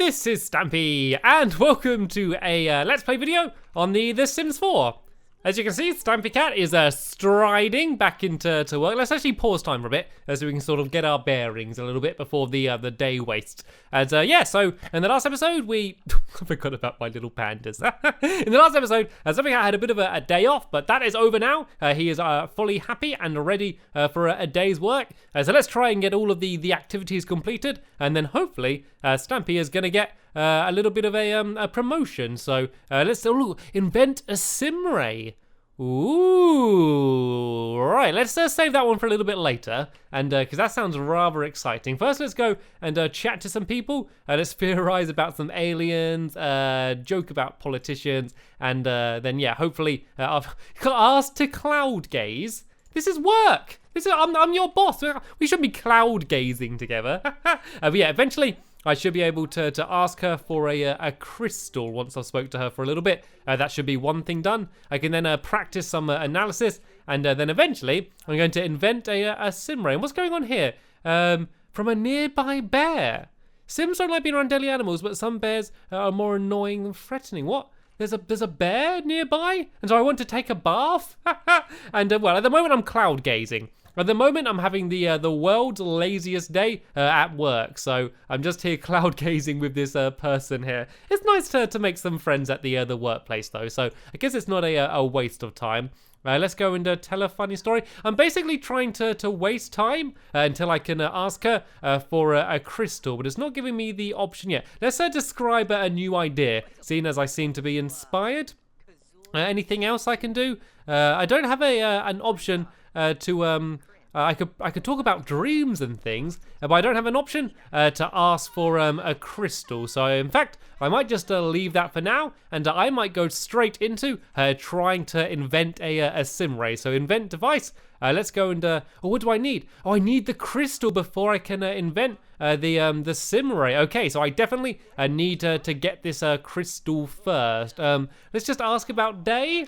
this is Stampy, and welcome to a Let's Play video on the Sims 4. As you can see, Stampy Cat is striding back into work. Let's actually pause time for a bit, so we can sort of get our bearings a little bit before the day wastes. And yeah, so in the last episode, we I forgot about my little pandas. In the last episode, Stampy Cat had a bit of a day off, but that is over now. He is fully happy and ready for a day's work. So let's try and get all of the activities completed, and then hopefully Stampy is going to get a little bit of a promotion. So let's invent a Simray. Ooh, right, let's save that one for a little bit later, and because that sounds rather exciting. First, let's go and chat to some people. Let's theorize about some aliens, joke about politicians, and then yeah, hopefully I've asked to cloud gaze. This is work. I'm your boss. We should be cloud gazing together. But yeah, eventually I should be able to ask her for a crystal once I've spoke to her for a little bit. That should be one thing done. I can then practice some analysis, and then eventually I'm going to invent a Simray. And what's going on here? From a nearby bear. Sims don't like being around deadly animals, but some bears are more annoying than threatening. What? There's a bear nearby? And so I want to take a bath? And well, at the moment I'm cloud gazing. At the moment, I'm having the world's laziest day at work, so I'm just here cloud gazing with this person here. It's nice to make some friends at the workplace, though, so I guess it's not a waste of time. Let's go and tell a funny story. I'm basically trying to waste time until I can ask her for a crystal, but it's not giving me the option yet. Let's describe a new idea, seeing as I seem to be inspired. Anything else I can do? I don't have an option to I could talk about dreams and things, but I don't have an option to ask for a crystal. So in fact, I might just leave that for now, and I might go straight into trying to invent a Simray. So invent device. Let's go and oh, what do I need? Oh, I need the crystal before I can invent the Simray. Okay, so I definitely need to get this crystal first. Let's just ask about day.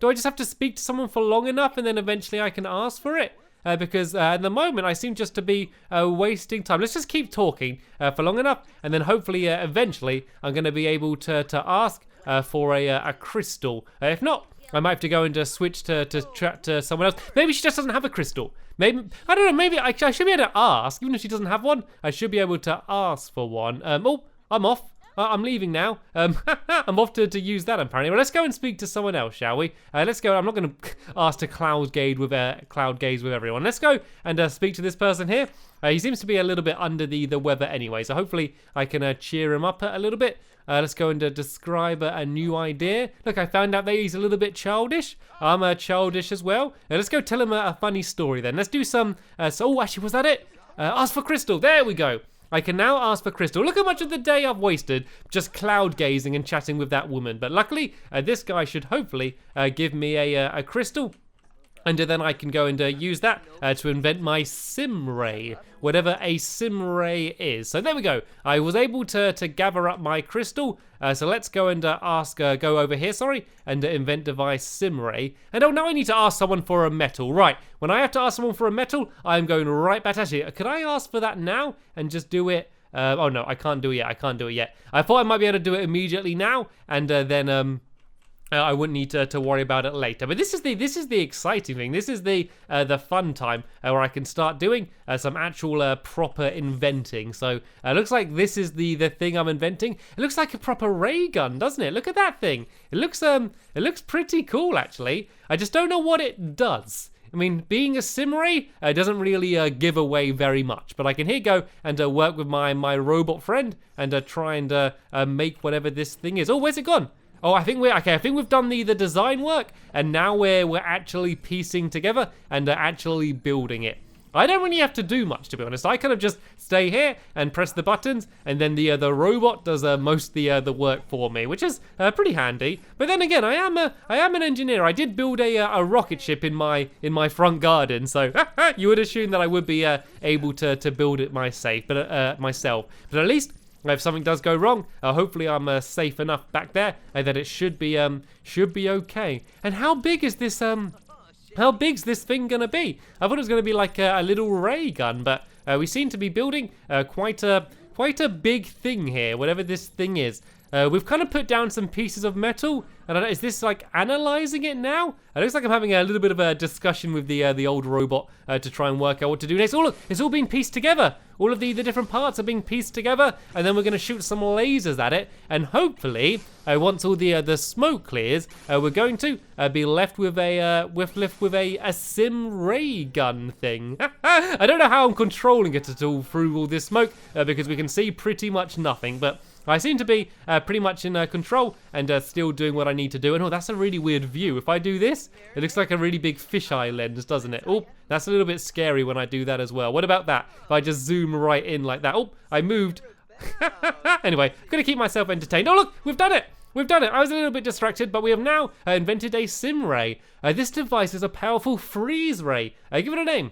Do I just have to speak to someone for long enough and then eventually I can ask for it? Because at the moment I seem just to be wasting time. Let's just keep talking for long enough, and then hopefully eventually I'm going to be able to ask for a crystal. If not, I might have to go and switch to chat to someone else. Maybe she just doesn't have a crystal. Maybe, I don't know, maybe I should be able to ask. Even if she doesn't have one, I should be able to ask for one. Oh, I'm off. I'm leaving now. I'm off to use that apparently. Well, let's go and speak to someone else, shall we? Let's go. I'm not going to ask to cloud gaze with everyone. Let's go and speak to this person here. He seems to be a little bit under the weather anyway, so hopefully I can cheer him up a little bit. Let's go and describe a new idea. Look, I found out that he's a little bit childish. I'm childish as well. Let's go tell him a funny story then. Let's do some. Oh, actually, was that it? Ask for crystal. There we go. I can now ask for crystal. Look how much of the day I've wasted just cloud gazing and chatting with that woman. But luckily, this guy should hopefully give me a crystal. And then I can go and use that to invent my Simray, whatever a Simray is. So there we go. I was able to gather up my crystal. So let's go and go over here, and invent device Simray. And oh, now I need to ask someone for a metal. Right, when I have to ask someone for a metal, I'm going right back. Actually, could I ask for that now and just do it? Oh no, I can't do it yet. I thought I might be able to do it immediately now, and then I wouldn't need to worry about it later. But this is the exciting thing. This is the fun time where I can start doing some actual proper inventing. So it looks like this is the thing I'm inventing. It looks like a proper ray gun, doesn't it? Look at that thing. It looks pretty cool actually. I just don't know what it does. I mean, being a Simray doesn't really give away very much, but I can here go and work with my robot friend and try and make whatever this thing is. Oh, where's it gone? Oh, I think we've done the design work, and now we're actually piecing together and actually building it. I don't really have to do much, to be honest. I kind of just stay here and press the buttons, and then the robot does most of the work for me, which is pretty handy. But then again, I am an engineer. I did build a rocket ship in my front garden, so you would assume that I would be able to build it myself. But at least, if something does go wrong, hopefully I'm safe enough back there that it should be okay. And how big is this How big's this thing gonna be? I thought it was gonna be like a little ray gun, but we seem to be building quite a quite a big thing here, whatever this thing is. We've kind of put down some pieces of metal, and I don't, is this like analyzing it now? It looks like I'm having a little bit of a discussion with the old robot to try and work out what to do next. Oh look, it's all being pieced together. All of the different parts are being pieced together, and then we're going to shoot some lasers at it, and hopefully, once all the smoke clears, we're going to be left with a sim ray gun thing. I don't know how I'm controlling it at all through all this smoke because we can see pretty much nothing, but I seem to be pretty much in control and still doing what I need to do. And oh, that's a really weird view. If I do this, it looks like a really big fisheye lens, doesn't it? Oh, that's a little bit scary when I do that as well. What about that? If I just zoom right in like that. Oh, I moved. Anyway, I'm going to keep myself entertained. Oh, look, we've done it. We've done it. I was a little bit distracted, but we have now invented a sim ray. This device is a powerful freeze ray. Give it a name.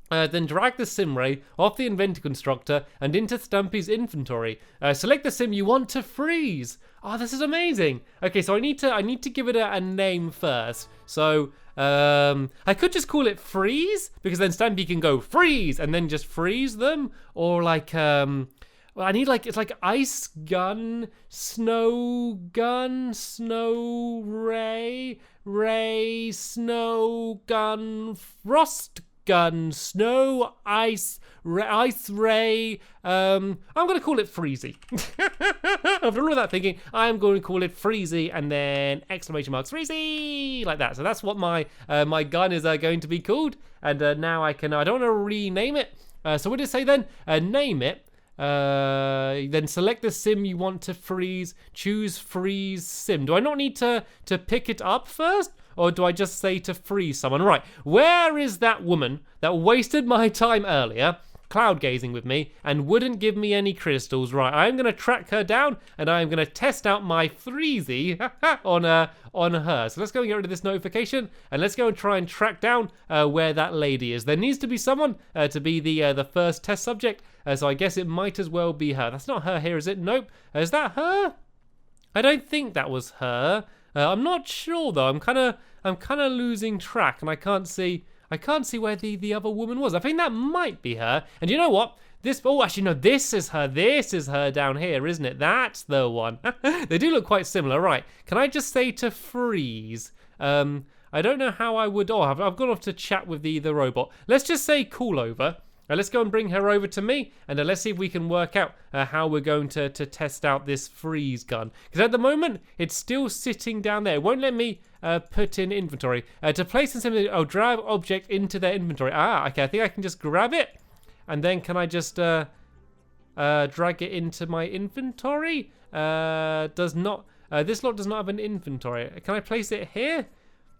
Then drag the sim ray off the inventor constructor and into Stampy's inventory. Select the sim you want to freeze. Oh, this is amazing. Okay, so I need to give it a name first. So I could just call it freeze because then Stampy can go freeze and then just freeze them, or like well, I need like, it's like ice gun, snow ray, snow gun, frost gun, snow, ice ray. I'm gonna call it Freezie. After all of that thinking, I'm going to call it Freezie and then exclamation marks Freezie like that. So that's what my my gun is going to be called. And now I don't want to rename it. So what did it say then? Name it. Then select the sim you want to freeze. Choose freeze sim. Do I not need to pick it up first? Or do I just say to freeze someone? Right, where is that woman that wasted my time earlier, cloud gazing with me, and wouldn't give me any crystals? Right, I'm going to track her down, and I'm going to test out my Freezie on her. So let's go and get rid of this notification, and let's go and try and track down where that lady is. There needs to be someone to be the first test subject, so I guess it might as well be her. That's not her here, is it? Nope. Is that her? I don't think that was her. I'm not sure though. I'm kind of losing track, and I can't see where the other woman was. I think that might be her. And you know what? Actually no, this is her. This is her down here, isn't it? That's the one. They do look quite similar. Right. Can I just say to freeze? I don't know how I would. Oh, I've gone off to chat with the robot. Let's just say call over. Let's go and bring her over to me, and let's see if we can work out how we're going to test out this freeze gun. Because at the moment, it's still sitting down there. It won't let me put in inventory. To place something, drag object into their inventory. Ah, okay, I think I can just grab it. And then can I just drag it into my inventory? This lot does not have an inventory. Can I place it here?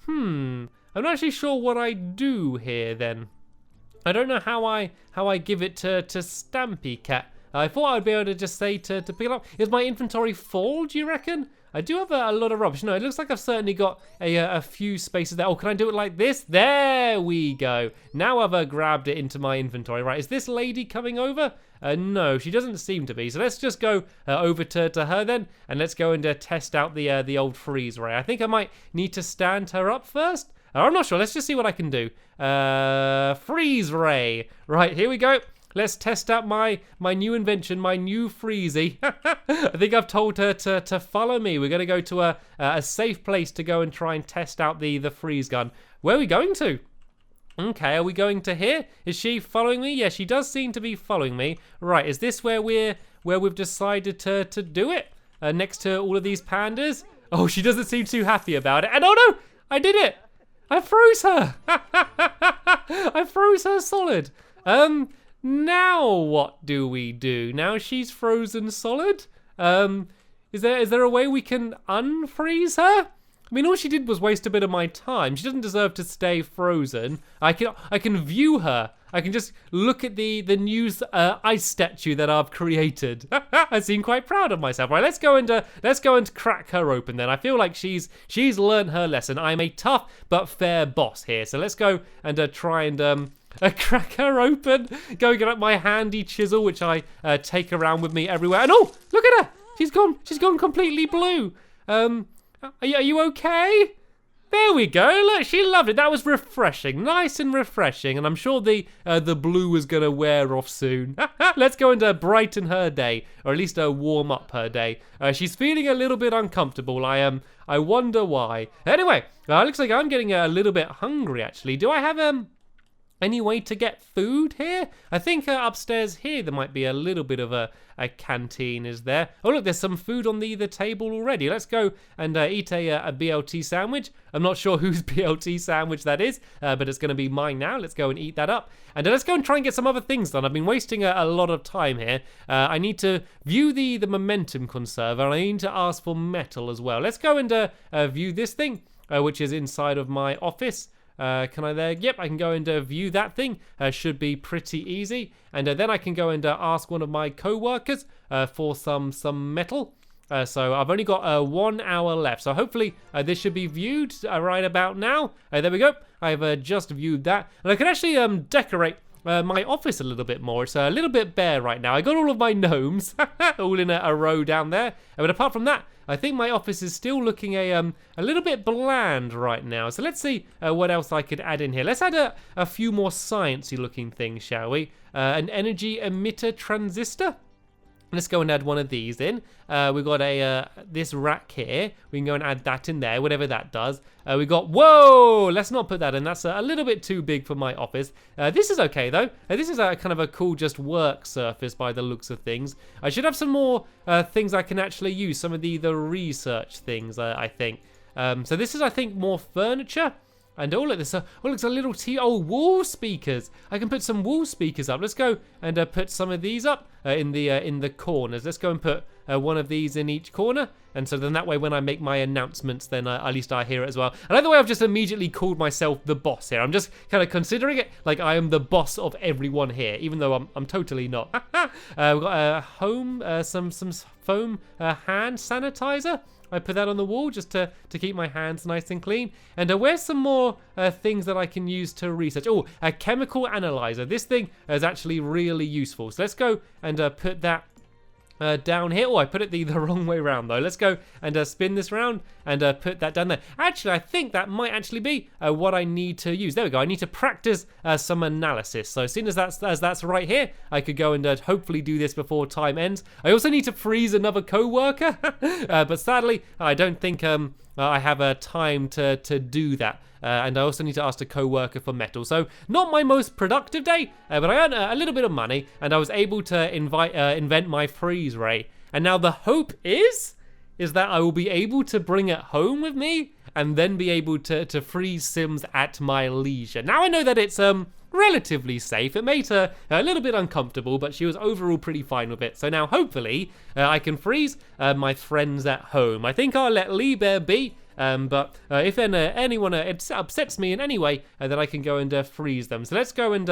I'm not actually sure what I do here then. I don't know how I give it to Stampy Cat. I thought I'd be able to just say to pick it up. Is my inventory full, do you reckon? I do have a lot of rubbish. No, it looks like I've certainly got a few spaces there. Oh, can I do it like this? There we go. Now I've grabbed it into my inventory. Right, is this lady coming over? No, she doesn't seem to be. So let's just go over to her then, and let's go and test out the old freeze ray. I think I might need to stand her up first. I'm not sure. Let's just see what I can do. Freeze ray. Right, here we go. Let's test out my new invention, my new Freezie. I think I've told her to follow me. We're going to go to a safe place to go and try and test out the freeze gun. Where are we going to? Okay, are we going to here? Is she following me? Yeah, she does seem to be following me. Right, is this where we've decided to do it? Next to all of these pandas? Oh, she doesn't seem too happy about it. And oh no, I did it. I froze her. I froze her solid. Now what do we do? Now she's frozen solid. Is there a way we can unfreeze her? I mean, all she did was waste a bit of my time. She doesn't deserve to stay frozen. I can view her. I can just look at the new ice statue that I've created. I seem quite proud of myself. Right, let's go and crack her open then. I feel like she's learned her lesson. I'm a tough but fair boss here. So let's go and try and crack her open. Go and get up my handy chisel, which I take around with me everywhere. And oh, look at her. She's gone completely blue. Are you okay? There we go. Look, she loved it. That was refreshing. Nice and refreshing. And I'm sure the blue is going to wear off soon. Let's go and brighten her day. Or at least warm up her day. She's feeling a little bit uncomfortable. I wonder why. Anyway, looks like I'm getting a little bit hungry, actually. Do I have any way to get food here? I think upstairs here there might be a little bit of a canteen, is there? Oh look, there's some food on the table already. Let's go and eat a BLT sandwich. I'm not sure whose BLT sandwich that is, but it's going to be mine now. Let's go and eat that up. And let's go and try and get some other things done. I've been wasting a lot of time here. I need to view the momentum conserver, and I need to ask for metal as well. Let's go and view this thing, which is inside of my office. Can I there? Yep, I can go and view that thing. Should be pretty easy. And then I can go and ask one of my co-workers for some metal. So I've only got 1 hour left. So hopefully this should be viewed right about now. There we go. I've just viewed that. And I can actually decorate my office a little bit more. It's a little bit bare right now. I got all of my gnomes all in a row down there. But apart from that, I think my office is still looking a little bit bland right now. So let's see what else I could add in here. Let's add a few more sciencey looking things, shall we? An energy emitter transistor. Let's go and add one of these in. We've got this rack here. We can go and add that in there, whatever that does. We got, whoa, let's not put that in. That's a little bit too big for my office. This is okay though. This is kind of a cool just work surface by the looks of things. I should have some more things I can actually use. Some of the research things, I think. So this is, I think, more furniture. And oh look, there's a little wall speakers. I can put some wall speakers up. Let's go and put some of these up in the corners. Let's go and put one of these in each corner. And so then that way when I make my announcements, then at least I hear it as well. And either way, I've just immediately called myself the boss here. I'm just kind of considering it like I am the boss of everyone here, even though I'm totally not. We've got some foam hand sanitizer. I put that on the wall just to keep my hands nice and clean. And where's some more things that I can use to research? Oh, a chemical analyzer. This thing is actually really useful. So let's go and put that down here. Oh, I put it the wrong way around though. Let's go and spin this round and put that down there. Actually, I think that might actually be what I need to use. There we go. I need to practice some analysis. So as soon as that's right here, I could go and hopefully do this before time ends. I also need to freeze another co-worker, but sadly, I don't think I have time to do that. And I also need to ask a co-worker for metal. So not my most productive day, but I earned a little bit of money, and I was able to invent my freeze ray. And now the hope is that I will be able to bring it home with me, and then be able to freeze Sims at my leisure. Now I know that it's relatively safe. It made her a little bit uncomfortable, but she was overall pretty fine with it. So now hopefully I can freeze my friends at home. I think I'll let Lee Bear be. But if then anyone upsets me in any way, then I can go and freeze them. So let's go and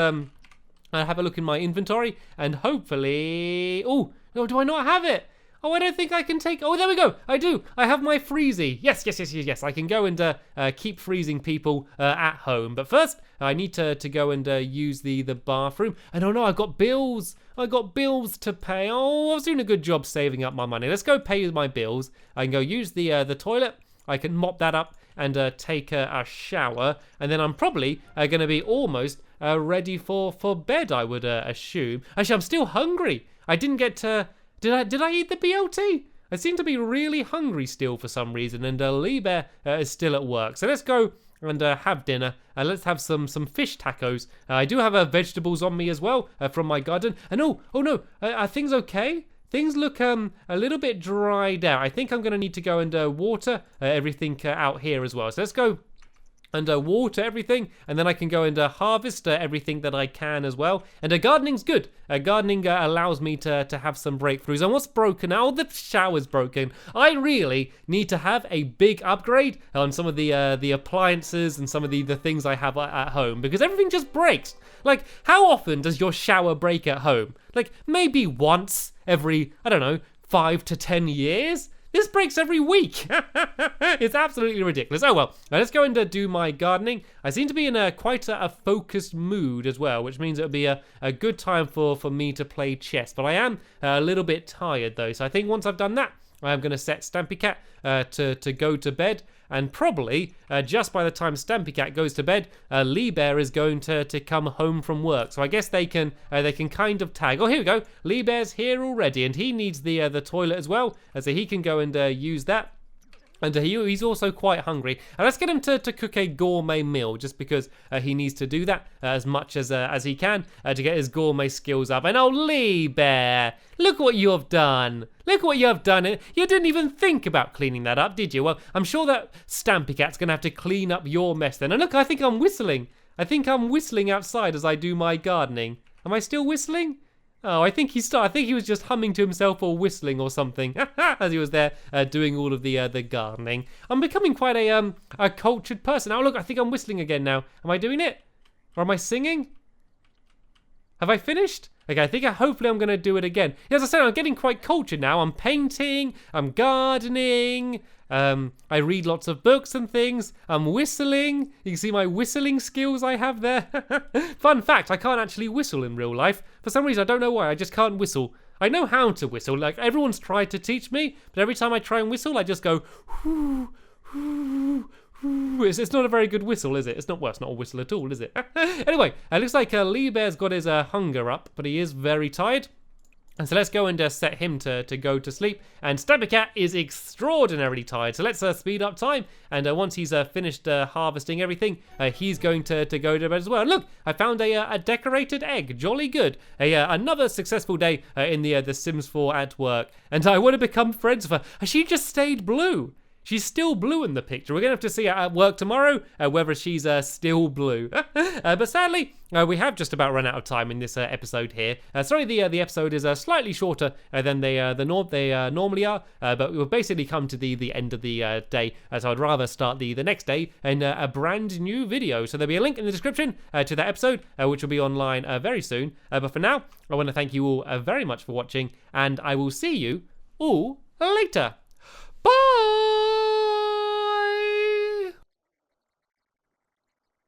have a look in my inventory, and hopefully... Oh, no, do I not have it? Oh, I don't think I can take... Oh, there we go. I do. I have my Freezie. Yes. I can go and keep freezing people at home. But first, I need to go and use the bathroom. And oh no, I've got bills. I got bills to pay. Oh, I was doing a good job saving up my money. Let's go pay my bills. I can go use the toilet. I can mop that up and take a shower, and then I'm probably going to be almost ready for bed, I would assume. Actually, I'm still hungry. I didn't get to... Did I eat the BLT? I seem to be really hungry still for some reason, and Lee Bear is still at work. So let's go and have dinner. Let's have some fish tacos. I do have vegetables on me as well from my garden. And oh no, are things okay? Things look a little bit dried out. I think I'm going to need to go and water everything out here as well. So let's go and water everything, and then I can go and harvest everything that I can as well. And gardening's good. Gardening allows me to have some breakthroughs. And what's broken now? The shower's broken. I really need to have a big upgrade on some of the appliances and some of the things I have at home, because everything just breaks. Like, how often does your shower break at home? Like, maybe once every, I don't know, 5 to 10 years? This breaks every week. It's absolutely ridiculous. Oh well, now let's go and do my gardening. I seem to be in quite a focused mood as well, which means it'll be a good time for me to play chess. But I am a little bit tired though, so I think once I've done that, I'm going to set Stampy Cat to go to bed. and probably just by the time Stampy Cat goes to bed, Lee Bear is going to come home from work. So I guess they can kind of tag. Oh, here we go. Lee Bear's here already, and he needs the toilet as well, so he can go and use that. And he's also quite hungry. And let's get him to cook a gourmet meal, just because he needs to do that as much as he can to get his gourmet skills up. And oh, Lee Bear, look what you have done. Look what you have done. You didn't even think about cleaning that up, did you? Well, I'm sure that Stampy Cat's going to have to clean up your mess then. And look, I think I'm whistling. I think I'm whistling outside as I do my gardening. Am I still whistling? Oh, I think he was just humming to himself or whistling or something as he was there doing all of the gardening. I'm becoming quite a cultured person. Oh, look, I think I'm whistling again now. Am I doing it? Or am I singing? Have I finished? Okay, I think hopefully I'm going to do it again. As I said, I'm getting quite cultured now. I'm painting, I'm gardening, I read lots of books and things. I'm whistling. You can see my whistling skills I have there. Fun fact, I can't actually whistle in real life. For some reason, I don't know why, I just can't whistle. I know how to whistle, like everyone's tried to teach me, but every time I try and whistle, I just go, whoo, whoo, whoo. It's not a very good whistle, is it? It's not a whistle at all, is it? Anyway, it looks like Lee Bear's got his hunger up, but he is very tired. And so let's go and set him to go to sleep. And Stampy Cat is extraordinarily tired. So let's speed up time. And once he's finished harvesting everything, he's going to go to bed as well. And look, I found a decorated egg. Jolly good. Another successful day in the Sims 4 at work. And I want to become friends with her. She just stayed blue. She's still blue in the picture. We're going to have to see her at work tomorrow whether she's still blue. But sadly, we have just about run out of time in this episode here. Sorry, the episode is slightly shorter than they normally are. But we've basically come to the end of the day. So I'd rather start the next day in a brand new video. So there'll be a link in the description to that episode, which will be online very soon. But for now, I want to thank you all very much for watching. And I will see you all later. Bye!